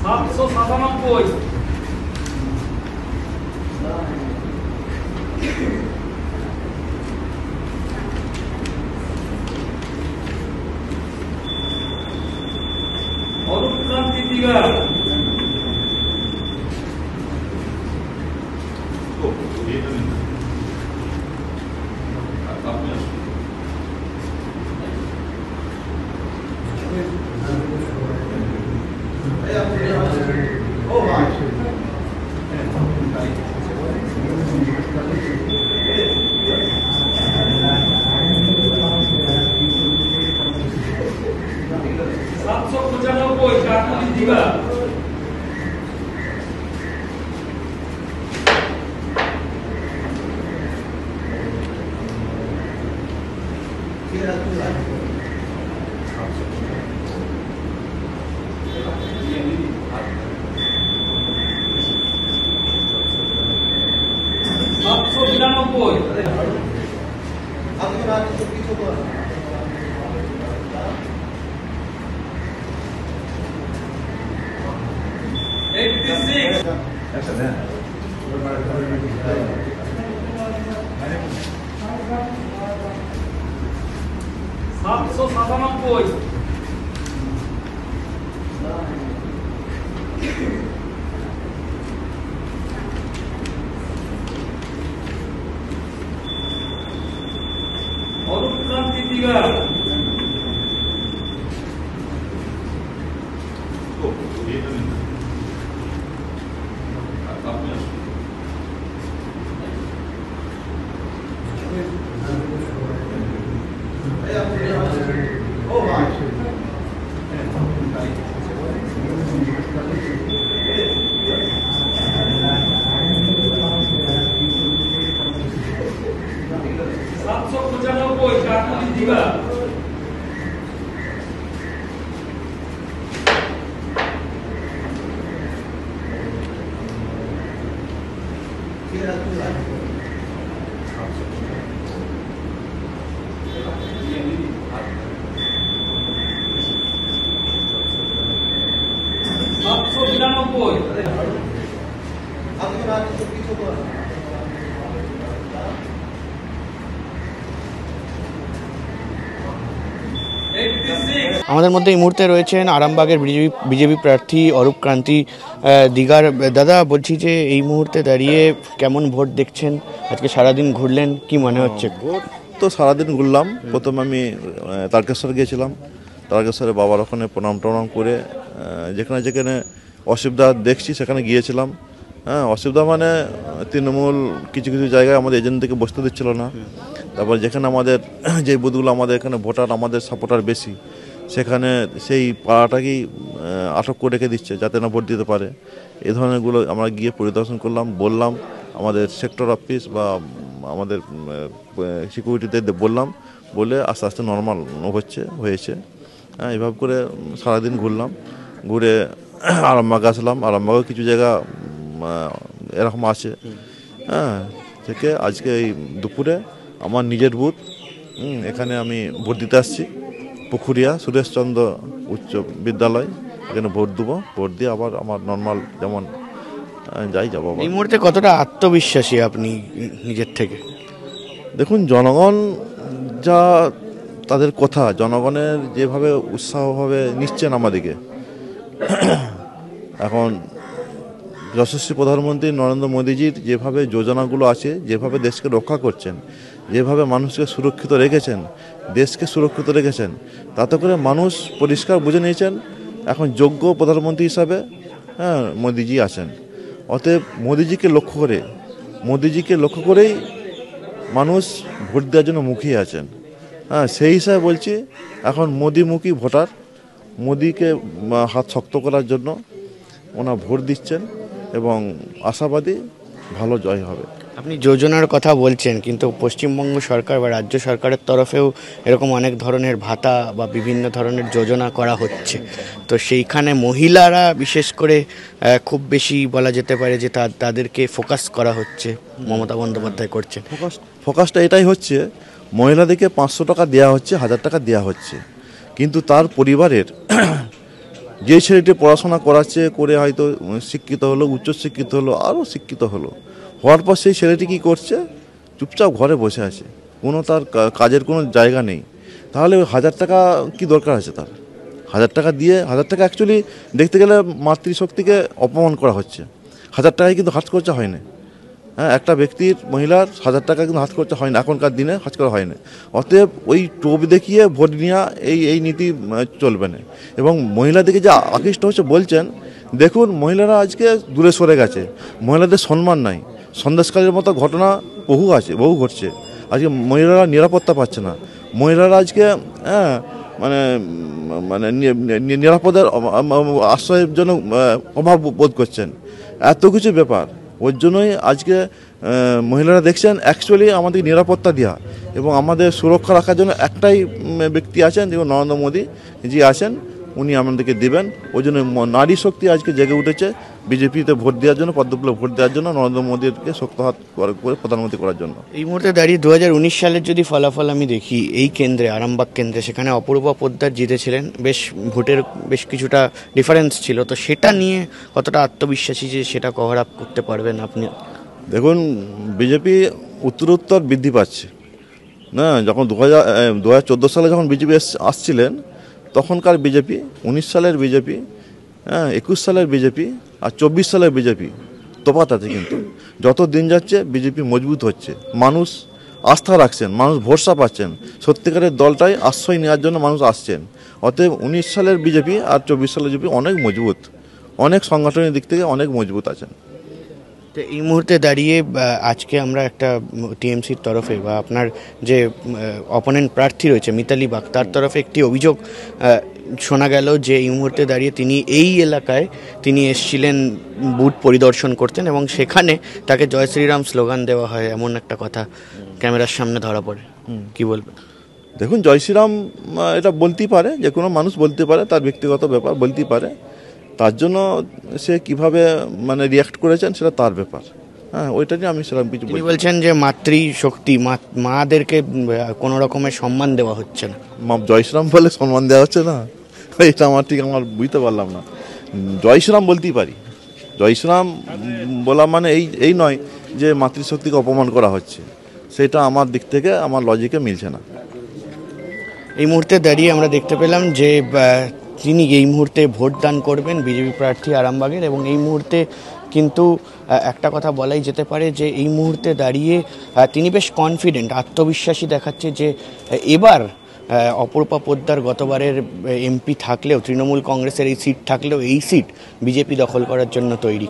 797 অরূপক্রান্তি দিঘা 795 চাকুলি দিঘা অরূপক্রান্তি দিঘা আমাদের মধ্যে এই মুহূর্তে রয়েছেন আরামবাগের বিজেপি প্রার্থী অরূপক্রান্তি দিঘার। দাদা, বলছি যে এই মুহূর্তে দাঁড়িয়ে কেমন ভোট দেখছেন? আজকে সারাদিন ঘুরলেন, কি মনে হচ্ছে? ভোট তো সারাদিন ঘুরলাম। প্রথমে আমি তারকেশ্বর গিয়েছিলাম, তারকেশ্বরে বাবার ওখানে প্রণাম টনাম করে যেখানে যেখানে অসুবিধা দেখছি সেখানে গিয়েছিলাম। হ্যাঁ, অসুবিধা মানে তৃণমূল কিছু কিছু জায়গায় আমাদের এজেন্টদেরকে বসতে দিচ্ছিল না। তারপর যেখানে আমাদের যে বুথগুলো আমাদের এখানে ভোটার আমাদের সাপোর্টার বেশি, সেখানে সেই পাড়াটাকেই আটক করে রেখে দিচ্ছে যাতে না ভোট দিতে পারে। এই ধরনেরগুলো আমরা গিয়ে পরিদর্শন করলাম, বললাম আমাদের সেক্টর অফিস বা আমাদের সিকিউরিটিতে বললাম, বলে আস্তে আস্তে নর্মাল হয়েছে। হ্যাঁ, এইভাবে করে সারাদিন ঘুরলাম, ঘুরে আরামবাগ আসলাম। আরামবাগেও কিছু জায়গা এরকম আছে। হ্যাঁ, থেকে আজকে এই দুপুরে আমার নিজের বুথ, এখানে আমি ভোট দিতে আসছি। পুকুরিয়া সুরেশচন্দ্র উচ্চ বিদ্যালয়, এখানে ভোট দেবো। ভোট দিয়ে আবার আমার নর্মাল যেমন যাব। এই মুহূর্তে কতটা আত্মবিশ্বাসী আপনি নিজের থেকে? দেখুন, জনগণ যা তাদের কথা, জনগণের যেভাবে উৎসাহভাবে নিচ্ছেন আমাদেরকে, এখন যশস্বী প্রধানমন্ত্রী নরেন্দ্র মোদীজির যেভাবে যোজনাগুলো আছে, যেভাবে দেশকে রক্ষা করছেন, যেভাবে মানুষকে সুরক্ষিত রেখেছেন, দেশকে সুরক্ষিত রেখেছেন, তাতে করে মানুষ পরিষ্কার বুঝে নিয়েছেন এখন যোগ্য প্রধানমন্ত্রী হিসাবে মোদীজি আছেন। অতএব মোদীজিকে লক্ষ্য করেই মানুষ ভোট দেওয়ার জন্য মুখিয়ে আছেন। হ্যাঁ, সেই হিসাবে বলছি এখন মোদীমুখী ভোটার, মোদীকে হাত শক্ত করার জন্য ওনা ভোট দিচ্ছেন এবং আশাবাদী ভালো জয় হবে। আপনি যোজনার কথা বলছেন, কিন্তু পশ্চিমবঙ্গ সরকার বা রাজ্য সরকারের তরফেও এরকম অনেক ধরনের ভাতা বা বিভিন্ন ধরনের যোজনা করা হচ্ছে, তো সেইখানে মহিলারা বিশেষ করে খুব বেশি বলা যেতে পারে যে তাদেরকে ফোকাস করা হচ্ছে, মমতা বন্দ্যোপাধ্যায় করছেন। ফোকাসটা এটাই হচ্ছে, মহিলাদেরকে 500 টাকা দেওয়া হচ্ছে, 1000 টাকা দেওয়া হচ্ছে, কিন্তু তার পরিবারের যে ছেলেটি পড়াশোনা করাচ্ছে, করে হয়তো শিক্ষিত হলো, উচ্চশিক্ষিত হলো, আরও শিক্ষিত হলো, হওয়ার পর সেই ছেলেটি কী করছে, চুপচাপ ঘরে বসে আছে, কোনো তার কাজের কোনো জায়গা নেই। তাহলে 1000 টাকা কি দরকার আছে তার? 1000 টাকা দিয়ে, 1000 টাকা অ্যাকচুয়ালি দেখতে গেলে মাতৃশক্তিকে অপমান করা হচ্ছে। 1000 টাকায় কিন্তু হাত খরচা হয় না। হ্যাঁ, একটা ব্যক্তির, মহিলার 1000 টাকা কিন্তু হাত খরচা হয় না, এখনকার দিনে হাত করা হয় না। অতএব ওই টোপ দেখিয়ে ভোট নেওয়া এই নীতি চলবে না। এবং মহিলাদেরকে যে আকৃষ্ট হচ্ছে বলছেন, দেখুন মহিলারা আজকে দূরে সরে গেছে, মহিলাদের সম্মান নাই। সন্দেশকালের মতো ঘটনা বহু ঘটছে। আজকে মহিলারা নিরাপত্তা পাচ্ছে না, মহিলারা আজকে মানে মানে নিরাপদের আশ্রয়ের জন্য অভাব বোধ করছেন। এত কিছু ব্যাপার, ওর জন্যই আজকে মহিলারা দেখছেন অ্যাকচুয়ালি আমাদের নিরাপত্তা দেওয়া এবং আমাদের সুরক্ষা রাখার জন্য একটাই ব্যক্তি আছেন, যেমন নরেন্দ্র মোদী জি আছেন, উনি আমাদেরকে দেবেন। ওই জন্য নারী শক্তি আজকে জেগে উঠেছে বিজেপিতে ভোট দেওয়ার জন্য, পদ্মফুলে ভোট দেওয়ার জন্য, নরেন্দ্র মোদীকে শক্ত হাত করে প্রধানমন্ত্রী করার জন্য। এই মুহূর্তে দাঁড়িয়ে 2019 সালের যদি ফলাফল আমি দেখি, এই কেন্দ্রে, আরামবাগ কেন্দ্রে, সেখানে অপূর্বা পোদ্দার জিতেছিলেন, ভোটের বেশ কিছুটা ডিফারেন্স ছিল। তো সেটা নিয়ে কতটা আত্মবিশ্বাসী যে সেটা কভার আপ করতে পারবেন আপনি? দেখুন, বিজেপি উত্তরোত্তর বৃদ্ধি পাচ্ছে না। যখন 2014 সালে যখন বিজেপি আসছিলেন, তখনকার বিজেপি, 19 সালের বিজেপি, 21 সালের বিজেপি আর 24 সালের বিজেপি তফাৎ আছে। কিন্তু যত দিন যাচ্ছে বিজেপি মজবুত হচ্ছে, মানুষ আস্থা রাখছেন, মানুষ ভরসা পাচ্ছেন, সত্যিকারের দলটাই আশ্রয় নেওয়ার জন্য মানুষ আসছেন। অতএব 19 সালের বিজেপি আর 24 সালের বিজেপি অনেক মজবুত, অনেক সংগঠনের দিক থেকে অনেক মজবুত আছেন। তো এই মুহূর্তে দাঁড়িয়ে আজকে আমরা একটা টিএমসির তরফে বা আপনার যে অপোনেন্ট প্রার্থী রয়েছে মিতালি বাগ, তার তরফে একটি অভিযোগ শোনা গেল যে এই মুহূর্তে দাঁড়িয়ে তিনি এই এলাকায় তিনি এসেছিলেন বুথ পরিদর্শন করতেন এবং সেখানে তাকে জয় শ্রীরাম স্লোগান দেওয়া হয়, এমন একটা কথা ক্যামেরার সামনে ধরা পড়ে। কি বলবেন? দেখুন, জয় শ্রীরাম এটা বলতেই পারে, যে কোনো মানুষ বলতে পারে, তার ব্যক্তিগত ব্যাপার, বলতেই পারে। তার জন্য সে কিভাবে মানে রিয়াক্ট করেছেন সেটা তার ব্যাপার। হ্যাঁ, ওইটা নিয়ে আমি সেরকম কিছু তিনি বলছেন যে মাতৃশক্তি, মাদেরকে কোনো রকমের সম্মান দেওয়া হচ্ছে না। জয় শ্রীরাম বলে সম্মান দেওয়া হচ্ছে না, এটা আমার বুঝতে পারলাম না। জয় শ্রীরাম বলতেই পারি, জয় শ্রীরাম বলা মানে এই নয় যে মাতৃশক্তিকে অপমান করা হচ্ছে, সেটা আমার দিক থেকে আমার লজিকে মিলছে না। এই মুহূর্তে দাঁড়িয়ে আমরা দেখতে পেলাম যে তিনি এই মুহূর্তে ভোট দান করবেন বিজেপি প্রার্থী আরামবাগের, এবং এই মুহূর্তে কিন্তু একটা কথা বলাই যেতে পারে যে এই মুহূর্তে দাঁড়িয়ে তিনি বেশ কনফিডেন্ট, আত্মবিশ্বাসী দেখাচ্ছে যে এবার অপূর্বা পোদ্দার গতবারের এমপি থাকলেও, তৃণমূল কংগ্রেসের এই সিট থাকলেও, এই সিট বিজেপি দখল করার জন্য তৈরি।